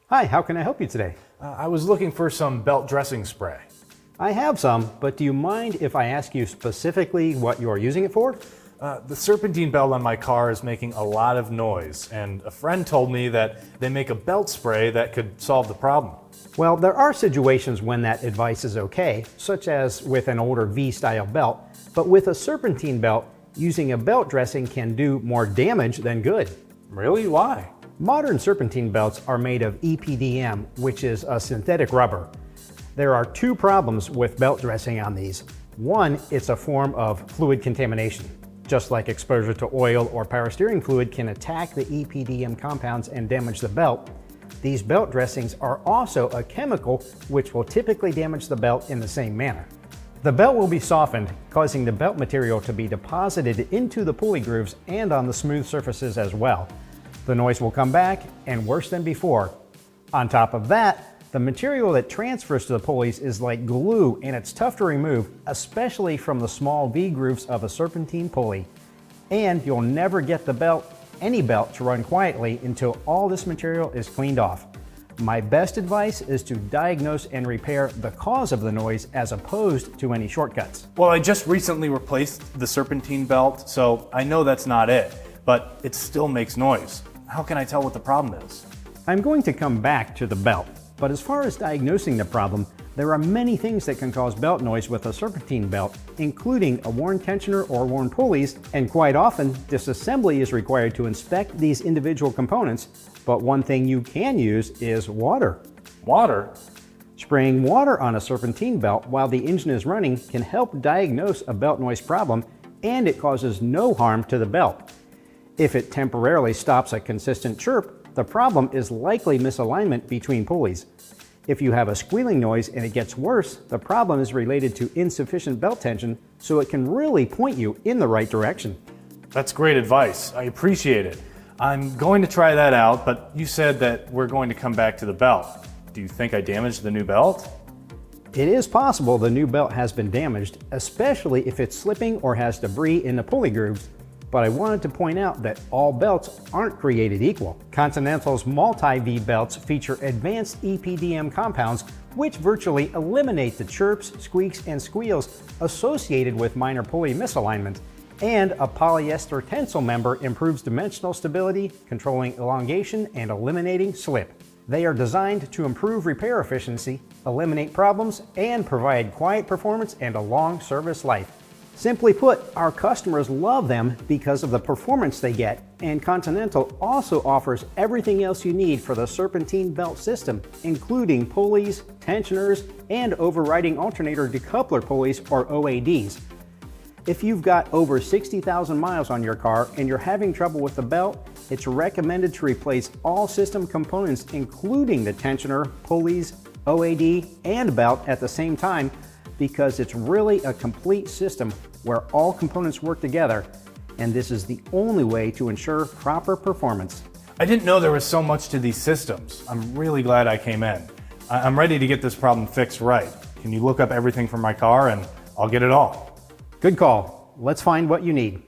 Hi, how can I help you today? I was looking for some belt dressing spray. I have some, but do you mind if I ask you specifically what you're using it for? The Serpentine belt on my car is making a lot of noise, and a friend told me that they make a belt spray that could solve the problem. Well, there are situations when that advice is okay, such as with an older V-style belt, but with a Serpentine belt, using a belt dressing can do more damage than good. Really? Why? Modern Serpentine belts are made of EPDM, which is a synthetic rubber. There are two problems with belt dressing on these. One, it's a form of fluid contamination. Just like exposure to oil or power steering fluid can attack the EPDM compounds and damage the belt, these belt dressings are also a chemical which will typically damage the belt in the same manner. The belt will be softened, causing the belt material to be deposited into the pulley grooves and on the smooth surfaces as well. The noise will come back, and worse than before. On top of that, the material that transfers to the pulleys is like glue and it's tough to remove, especially from the small V grooves of a Serpentine pulley. And you'll never get any belt to run quietly until all this material is cleaned off. My best advice is to diagnose and repair the cause of the noise as opposed to any shortcuts. Well, I just recently replaced the Serpentine belt, so I know that's not it, but it still makes noise. How can I tell what the problem is? I'm going to come back to the belt, but as far as diagnosing the problem, there are many things that can cause belt noise with a Serpentine belt, including a worn tensioner or worn pulleys, and quite often disassembly is required to inspect these individual components, but one thing you can use is water. Water? Spraying water on a Serpentine belt while the engine is running can help diagnose a belt noise problem, and it causes no harm to the belt. If it temporarily stops a consistent chirp, the problem is likely misalignment between pulleys. If you have a squealing noise and it gets worse, the problem is related to insufficient belt tension, so it can really point you in the right direction. That's great advice. I appreciate it. I'm going to try that out, but you said that we're going to come back to the belt. Do you think I damaged the new belt? It is possible the new belt has been damaged, especially if it's slipping or has debris in the pulley grooves. But I wanted to point out that all belts aren't created equal. Continental's multi-V belts feature advanced EPDM compounds which virtually eliminate the chirps, squeaks, and squeals associated with minor pulley misalignment. And a polyester tensile member improves dimensional stability, controlling elongation and eliminating slip. They are designed to improve repair efficiency, eliminate problems, and provide quiet performance and a long service life. Simply put, our customers love them because of the performance they get, and Continental also offers everything else you need for the Serpentine belt system, including pulleys, tensioners, and overriding alternator decoupler pulleys or OADs. If you've got over 60,000 miles on your car and you're having trouble with the belt, it's recommended to replace all system components including the tensioner, pulleys, OAD, and belt at the same time, because it's really a complete system where all components work together, and this is the only way to ensure proper performance. I didn't know there was so much to these systems. I'm really glad I came in. I'm ready to get this problem fixed right. Can you look up everything for my car and I'll get it all? Good call. Let's find what you need.